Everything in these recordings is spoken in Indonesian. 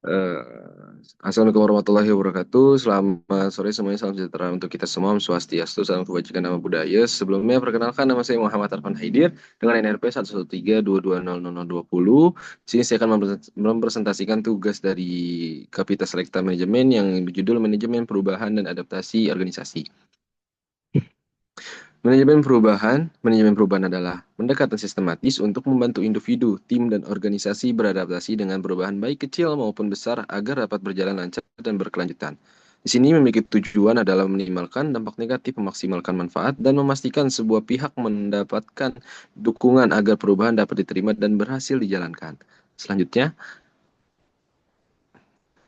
Eh, Assalamualaikum warahmatullahi wabarakatuh. Selamat sore semuanya. Salam sejahtera untuk kita semua. Om Swastiastu, salam kebajikan, nama budaya. Sebelumnya, perkenalkan nama saya Muhammad Arfan Haidir dengan NRP 113220020. Di sini saya akan mempresentasikan tugas dari Kapita Selekta Manajemen yang berjudul Manajemen Perubahan dan Adaptasi Organisasi. Manajemen perubahan adalah pendekatan sistematis untuk membantu individu, tim, dan organisasi beradaptasi dengan perubahan baik kecil maupun besar agar dapat berjalan lancar dan berkelanjutan. Di sini memiliki tujuan adalah meminimalkan dampak negatif, memaksimalkan manfaat, dan memastikan sebuah pihak mendapatkan dukungan agar perubahan dapat diterima dan berhasil dijalankan. Selanjutnya,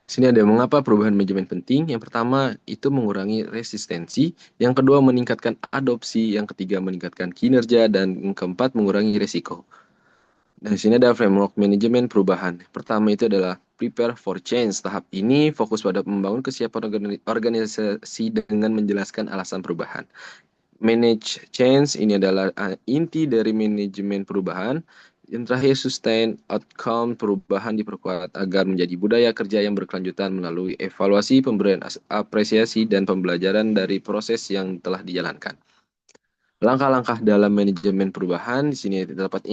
sini ada mengapa perubahan manajemen penting. Yang pertama itu mengurangi resistensi, yang kedua meningkatkan adopsi, yang ketiga meningkatkan kinerja, dan yang keempat mengurangi risiko. Nah, di sini ada framework manajemen perubahan. Pertama itu adalah prepare for change. Tahap ini fokus pada membangun kesiapan organisasi dengan menjelaskan alasan perubahan. Manage change ini adalah inti dari manajemen perubahan. Yang terakhir, sustain outcome perubahan diperkuat agar menjadi budaya kerja yang berkelanjutan melalui evaluasi, pemberian apresiasi, dan pembelajaran dari proses yang telah dijalankan. Langkah-langkah dalam manajemen perubahan di sini terdapat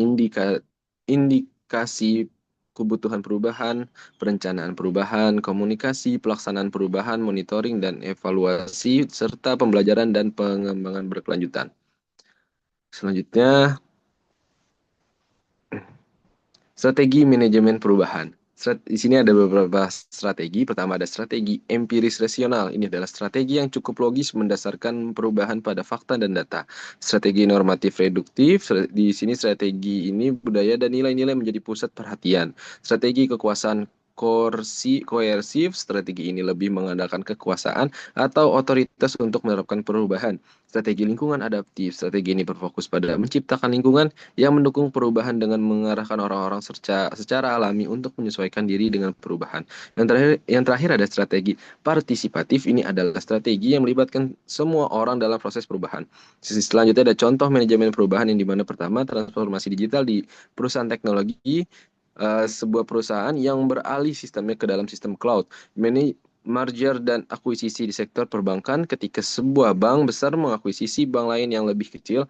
indikasi kebutuhan perubahan, perencanaan perubahan, komunikasi, pelaksanaan perubahan, monitoring dan evaluasi, serta pembelajaran dan pengembangan berkelanjutan. Selanjutnya, strategi manajemen perubahan. Di sini ada beberapa strategi. Pertama ada strategi empiris rasional. Ini adalah strategi yang cukup logis mendasarkan perubahan pada fakta dan data. Strategi normatif reduktif. Di sini strategi ini budaya dan nilai-nilai menjadi pusat perhatian. Strategi kekuasaan koersif. Strategi ini lebih mengandalkan kekuasaan atau otoritas untuk menerapkan perubahan. Strategi lingkungan adaptif. Strategi ini berfokus pada menciptakan lingkungan yang mendukung perubahan dengan mengarahkan orang-orang secara alami untuk menyesuaikan diri dengan perubahan. Yang terakhir ada strategi partisipatif. Ini adalah strategi yang melibatkan semua orang dalam proses perubahan. Sisi selanjutnya ada contoh manajemen perubahan yang dimana pertama transformasi digital di perusahaan teknologi, sebuah perusahaan yang beralih sistemnya ke dalam sistem cloud. Merger dan akuisisi di sektor perbankan ketika sebuah bank besar mengakuisisi bank lain yang lebih kecil.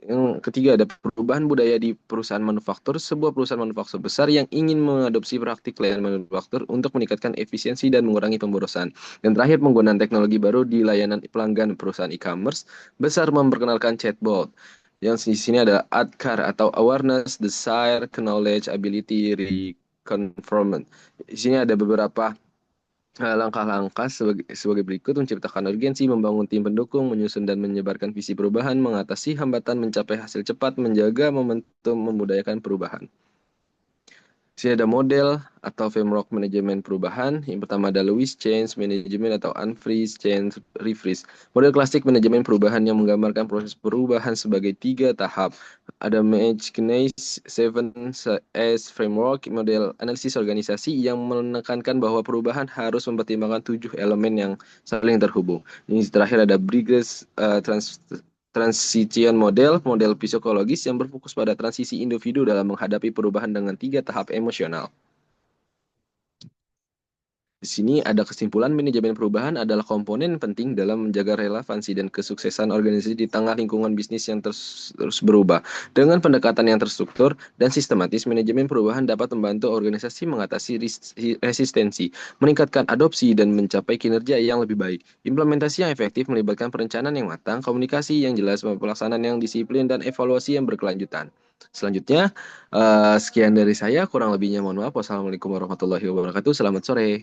Yang ketiga ada perubahan budaya di perusahaan manufaktur, sebuah perusahaan manufaktur besar yang ingin mengadopsi praktik layanan manufaktur untuk meningkatkan efisiensi dan mengurangi pemborosan. Dan terakhir penggunaan teknologi baru di layanan pelanggan perusahaan e-commerce besar memperkenalkan chatbot. Yang di sini ada ADKAR atau Awareness, Desire, Knowledge, Ability, Reconfirmation. Di sini ada beberapa langkah-langkah sebagai berikut: menciptakan urgensi, membangun tim pendukung, menyusun dan menyebarkan visi perubahan, mengatasi hambatan, mencapai hasil cepat, menjaga momentum, memudayakan perubahan. Sini ada model atau framework manajemen perubahan. Yang pertama ada Lewis Change Management atau Unfreeze, Change, Refreeze. Model klasik manajemen perubahan yang menggambarkan proses perubahan sebagai 3 tahap. Ada McKinsey 7S Framework, model analisis organisasi yang menekankan bahwa perubahan harus mempertimbangkan 7 elemen yang saling terhubung. Ini terakhir ada Briggs Transition model psikologis yang berfokus pada transisi individu dalam menghadapi perubahan dengan 3 tahap emosional. Di sini ada kesimpulan manajemen perubahan adalah komponen penting dalam menjaga relevansi dan kesuksesan organisasi di tengah lingkungan bisnis yang terus berubah. Dengan pendekatan yang terstruktur dan sistematis, manajemen perubahan dapat membantu organisasi mengatasi resistensi, meningkatkan adopsi, dan mencapai kinerja yang lebih baik. Implementasi yang efektif melibatkan perencanaan yang matang, komunikasi yang jelas, pelaksanaan yang disiplin, dan evaluasi yang berkelanjutan. Selanjutnya, sekian dari saya. Kurang lebihnya mohon maaf. Wassalamualaikum warahmatullahi wabarakatuh. Selamat sore.